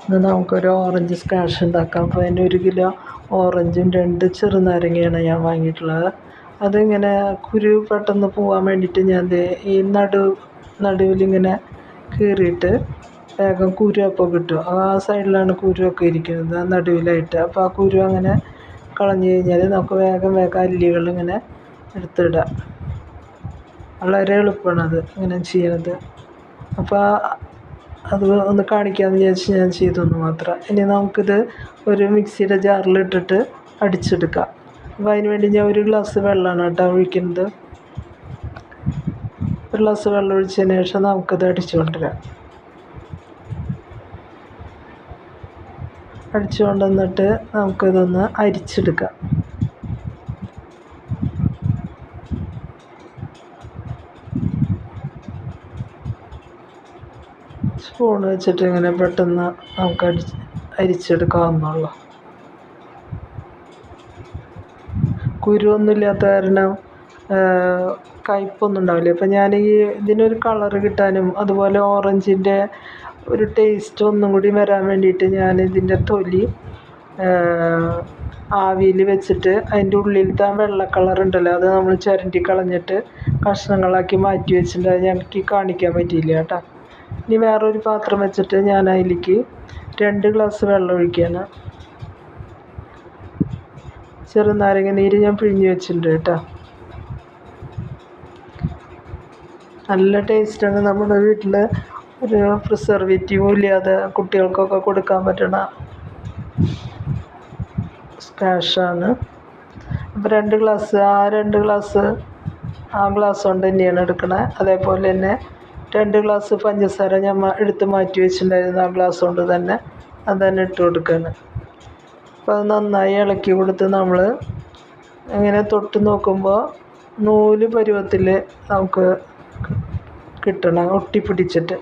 ഇന്ന് നമുക്കൊരു orange squash ഉണ്ടാക്കാം. അപ്പോൾ അതിന് 1 കിലോ ഓറഞ്ചും 2 ചെറുനാരങ്ങയാണ് ഞാൻ വാങ്ങിയിട്ടുള്ളത്. അതിങ്ങനെ കുരു പെട്ടെന്ന് പോകാൻ വേണ്ടിയിട്ട് ഞാൻ ഈ നടുവിലിങ്ങനെ കീറിയിട്ട് വേഗം കുരു അപ്പോൾ കിട്ടും. ആ സൈഡിലാണ് കുരുവൊക്കെ ഇരിക്കുന്നത്, ആ നടുവിലായിട്ട്. അപ്പോൾ ആ കുരു അങ്ങനെ കളഞ്ഞു കഴിഞ്ഞാൽ നമുക്ക് വേഗം അല്ലികളിങ്ങനെ എടുത്തിടാം. വളരെ എളുപ്പമാണത് ഇങ്ങനെ ചെയ്യുന്നത്. അപ്പോൾ അത് ഒന്ന് കാണിക്കാമെന്ന് വിചാരിച്ച് ഞാൻ ചെയ്തെന്ന് മാത്രം. ഇനി നമുക്കിത് ഒരു മിക്സിയുടെ ജാറിലിട്ടിട്ട് അടിച്ചെടുക്കാം. അപ്പോൾ അതിന് വേണ്ടി ഞാൻ 1 ഗ്ലാസ് വെള്ളമാണ് കേട്ടോ ഒഴിക്കുന്നത്. 1 ഗ്ലാസ് വെള്ളം ഒഴിച്ചതിന് ശേഷം നമുക്കിത് അടിച്ചു കൊണ്ടുവരാം. അടിച്ചു കൊണ്ടുവന്നിട്ട് നമുക്കിതൊന്ന് അരിച്ചെടുക്കാം. സ്പൂൺ വെച്ചിട്ട് ഇങ്ങനെ പെട്ടെന്ന് നമുക്ക് അരിച്ചെടുക്കാവുന്നുള്ളൂ. കുരുവൊന്നുമില്ലാത്ത കാരണം കയ്പ്പൊന്നും ഉണ്ടാവില്ല. അപ്പം ഞാൻ ഇതിനൊരു കളറ് കിട്ടാനും അതുപോലെ ഓറഞ്ചിൻ്റെ ഒരു ടേസ്റ്റ് ഒന്നും കൂടി വരാൻ വേണ്ടിയിട്ട് ഞാൻ ഇതിൻ്റെ തൊലി ആവിയിൽ വെച്ചിട്ട് അതിൻ്റെ ഉള്ളിലത്തെ ആ വെള്ള കളറുണ്ടല്ലോ അത് നമ്മൾ ചുരണ്ടി കളഞ്ഞിട്ട് കഷ്ണങ്ങളാക്കി മാറ്റി വെച്ചിട്ടുണ്ട്. അത് ഞങ്ങൾക്ക് കാണിക്കാൻ പറ്റിയില്ല കേട്ടോ. ഇനി വേറൊരു പാത്രം വെച്ചിട്ട് ഞാൻ അതിലേക്ക് 2 ഗ്ലാസ് വെള്ളം ഒഴിക്കുകയാണ്. ചെറുനാരങ്ങ നീര് ഞാൻ പിഴിഞ്ഞ് വെച്ചിട്ടുണ്ട് കേട്ടോ. നല്ല ടേസ്റ്റാണ്. നമ്മുടെ വീട്ടിൽ ഒരു പ്രിസർവേറ്റീവും ഇല്ലാതെ കുട്ടികൾക്കൊക്കെ കൊടുക്കാൻ പറ്റണ സ്ക്വാഷാണ്. അപ്പോൾ 2 ഗ്ലാസ് ആ ഗ്ലാസ് കൊണ്ട് തന്നെയാണ് എടുക്കണത്. അതേപോലെ തന്നെ 2 ഗ്ലാസ് പഞ്ചസാര ഞാൻ എടുത്ത് മാറ്റി വെച്ചിട്ടുണ്ടായിരുന്നു, ആ ഗ്ലാസ് കൊണ്ട് തന്നെ അത് തന്നെ ഇട്ട് കൊടുക്കുകയാണ്. അപ്പോൾ അത് നന്നായി ഇളക്കി കൊടുത്ത് നമ്മൾ ഇങ്ങനെ തൊട്ട് നോക്കുമ്പോൾ നൂല് പരുവത്തിൽ നമുക്ക് കിട്ടണം, ഒട്ടിപ്പിടിച്ചിട്ട്.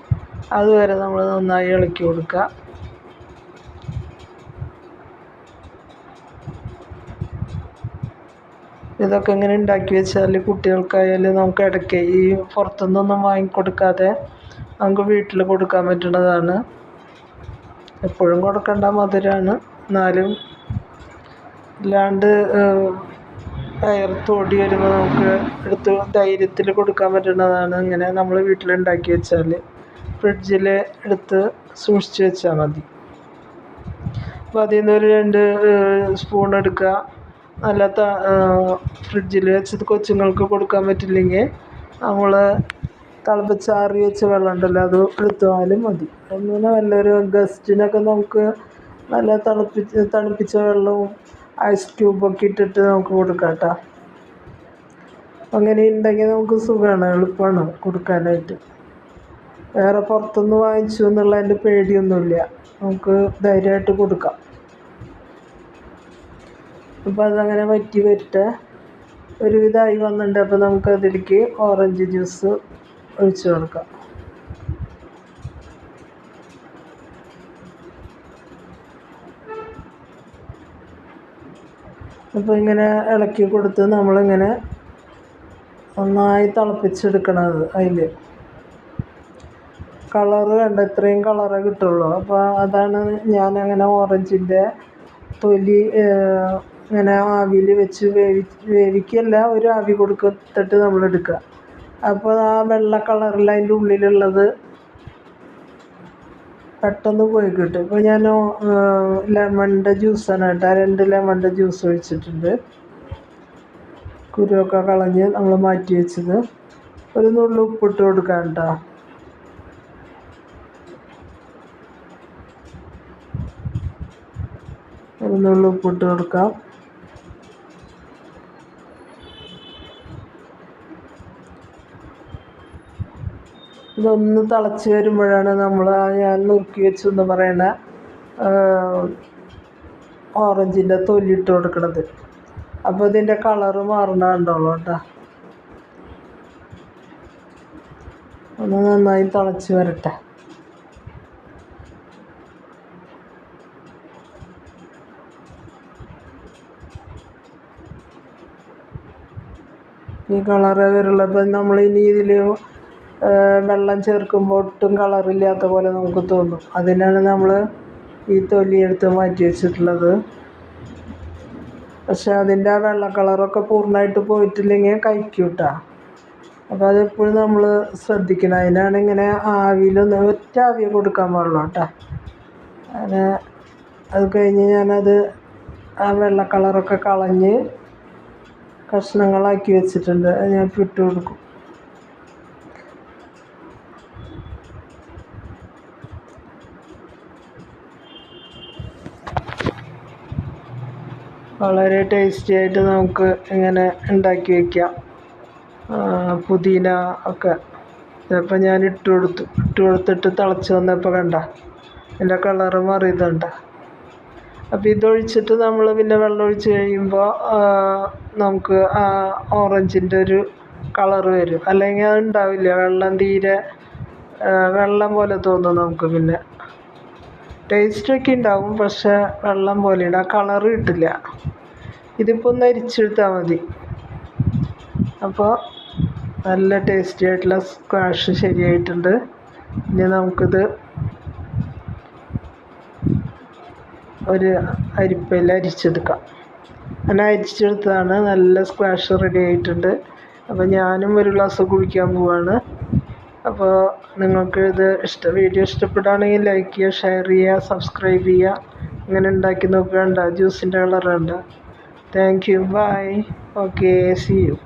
അതുവരെ നമ്മൾ നന്നായി ഇളക്കി കൊടുക്കുക. ഇതൊക്കെ ഇങ്ങനെ ഉണ്ടാക്കി വെച്ചാൽ കുട്ടികൾക്കായാലും നമുക്ക് ഇടയ്ക്ക് ഈ പുറത്തുനിന്നൊന്നും വാങ്ങിക്കൊടുക്കാതെ നമുക്ക് വീട്ടിൽ കൊടുക്കാൻ പറ്റുന്നതാണ്. എപ്പോഴും കൊടുക്കേണ്ട മധുരമാണ്, എന്നാലും ഇല്ലാണ്ട് വയർത്തോടി വരുമ്പോൾ നമുക്ക് എടുത്ത് ധൈര്യത്തിൽ കൊടുക്കാൻ പറ്റുന്നതാണ്. ഇങ്ങനെ നമ്മൾ വീട്ടിലുണ്ടാക്കി വെച്ചാൽ ഫ്രിഡ്ജിൽ എടുത്ത് സൂക്ഷിച്ച് വെച്ചാൽ മതി. അപ്പോൾ അതിൽ നിന്ന് ഒരു 2 സ്പൂൺ എടുക്കുക. നല്ല ഫ്രിഡ്ജിൽ വെച്ചത് കൊച്ചുങ്ങൾക്ക് കൊടുക്കാൻ പറ്റില്ലെങ്കിൽ നമ്മൾ തിളപ്പിച്ചാറി വെച്ച വെള്ളം ഉണ്ടല്ലോ അത് എടുത്താലും മതി. അങ്ങനെ നല്ലൊരു ഗസ്റ്റിനൊക്കെ നമുക്ക് നല്ല തണുപ്പിച്ച വെള്ളവും ഐസ് ക്യൂബൊക്കെ ഇട്ടിട്ട് നമുക്ക് കൊടുക്കാം കേട്ടോ. അങ്ങനെ ഉണ്ടെങ്കിൽ നമുക്ക് സുഖമാണ്, എളുപ്പമാണ് കൊടുക്കാനായിട്ട്. വേറെ പുറത്തുനിന്ന് വാങ്ങിച്ചു എന്നുള്ളതിൻ്റെ പേടിയൊന്നുമില്ല, നമുക്ക് ധൈര്യമായിട്ട് കൊടുക്കാം. അപ്പോൾ അതങ്ങനെ വറ്റി വരട്ടെ. ഒരുവിധമായി വന്നിട്ടുണ്ട്. അപ്പോൾ നമുക്കതിലേക്ക് ഓറഞ്ച് ജ്യൂസ് ഒഴിച്ചു കൊടുക്കാം. അപ്പോൾ ഇങ്ങനെ ഇളക്കി കൊടുത്ത് നമ്മളിങ്ങനെ നന്നായി തിളപ്പിച്ചെടുക്കണത്. അതിൽ കളറ് വേണ്ട, ഇത്രയും കളറേ കിട്ടുള്ളൂ. അപ്പോൾ അതാണ് ഞാനങ്ങനെ ഓറഞ്ചിൻ്റെ തൊലി ഇങ്ങനെ ആവിയിൽ വെച്ച് വേവിക്കല്ല, ഒരു ആവി കൊടുത്തിട്ട് നമ്മൾ എടുക്കുക. അപ്പോൾ ആ വെള്ള കളറിൽ അതിൻ്റെ ഉള്ളിലുള്ളത് പെട്ടെന്ന് പോയി കിട്ടും. ഇപ്പോൾ ഞാൻ ലെമണിൻ്റെ ജ്യൂസാണ് കേട്ടോ, 2 ലെമണിൻ്റെ ജ്യൂസ് ഒഴിച്ചിട്ടുണ്ട്. കുരുവൊക്കെ കളഞ്ഞ് നമ്മൾ മാറ്റി വെച്ചത്. ഒരു നുള്ളു ഉപ്പിട്ട് കൊടുക്കാം കേട്ടോ. ഒരു നുള്ളു ഉപ്പിട്ട് കൊടുക്കാം. ഇതൊന്ന് തിളച്ച് വരുമ്പോഴാണ് നമ്മൾ ഞാൻ നുറുക്കി വെച്ചെന്ന് പറയുന്ന ഓറഞ്ചിൻ്റെ തൊലി ഇട്ട് കൊടുക്കണത്. അപ്പോൾ ഇതിൻ്റെ കളറ് മാറണ കണ്ടോളൂ കേട്ടോ. ഒന്ന് നന്നായി തിളച്ച് വരട്ടെ. ഈ കളറ് വരുള്ളപ്പോൾ നമ്മളിനി ഇതിൽ വെള്ളം ചേർക്കുമ്പോൾ ഒട്ടും കളറില്ലാത്ത പോലെ നമുക്ക് തോന്നും. അതിനാണ് നമ്മൾ ഈ തൊലി എടുത്ത് മാറ്റി വെച്ചിട്ടുള്ളത്. പക്ഷെ അതിൻ്റെ ആ വെള്ള കളറൊക്കെ പൂർണ്ണമായിട്ട് പോയിട്ടില്ലെങ്കിൽ കഴിക്കും കേട്ടോ. അപ്പോൾ അതെപ്പോഴും നമ്മൾ ശ്രദ്ധിക്കണം. അതിനാണ് ഇങ്ങനെ ആവിയിലൊന്ന് ഒറ്റ ആവിയെ കൊടുക്കാൻ പാടുള്ളൂ കേട്ടോ. അങ്ങനെ അത് കഴിഞ്ഞ് ഞാനത് ആ വെള്ള കളറൊക്കെ കളഞ്ഞ് കഷ്ണങ്ങളാക്കി വെച്ചിട്ടുണ്ട്. അത് ഞാൻ ഇട്ട് കൊടുക്കും. വളരെ ടേസ്റ്റി ആയിട്ട് നമുക്ക് ഇങ്ങനെ ഉണ്ടാക്കി വയ്ക്കാം. പുതിന ഒക്കെ ചിലപ്പോൾ ഞാൻ ഇട്ട് കൊടുത്തിട്ട് തിളച്ച് വന്നപ്പോൾ കണ്ട എൻ്റെ കളറ് മാറിയതുണ്ട. അപ്പോൾ ഇതൊഴിച്ചിട്ട് നമ്മൾ പിന്നെ വെള്ളം ഒഴിച്ച് കഴിയുമ്പോൾ നമുക്ക് ആ ഓറഞ്ചിൻ്റെ ഒരു കളറ് വരും. അല്ലെങ്കിൽ അത് ഉണ്ടാവില്ല, വെള്ളം തീരെ വെള്ളം പോലെ തോന്നും നമുക്ക്. പിന്നെ ടേസ്റ്റൊക്കെ ഉണ്ടാവും, പക്ഷേ വെള്ളം പോലെയുണ്ട്, ആ കളറ് കിട്ടില്ല. ഇതിപ്പോൾ ഒന്ന് അരിച്ചെടുത്താൽ മതി. അപ്പോൾ നല്ല ടേസ്റ്റി ആയിട്ടുള്ള സ്ക്വാഷ് ശരിയായിട്ടുണ്ട്. ഇനി നമുക്കിത് ഒരു അരിപ്പയിൽ അരിച്ചെടുക്കാം. അങ്ങനെ അരിച്ചെടുത്തതാണ്. നല്ല സ്ക്വാഷ് റെഡി ആയിട്ടുണ്ട്. അപ്പോൾ ഞാനും ഒരു ഗ്ലാസ് കുടിക്കാൻ പോവാണ്. അപ്പോൾ നിങ്ങൾക്ക് ഇത് വീഡിയോ ഇഷ്ടപ്പെടുകയാണെങ്കിൽ ലൈക്ക് ചെയ്യുക, ഷെയർ ചെയ്യുക, സബ്സ്ക്രൈബ് ചെയ്യുക. ഇങ്ങനെ ഉണ്ടാക്കി നോക്കുക. ജ്യൂസിൻ്റെ കളറുണ്ട്. Thank you, bye, okay, see U.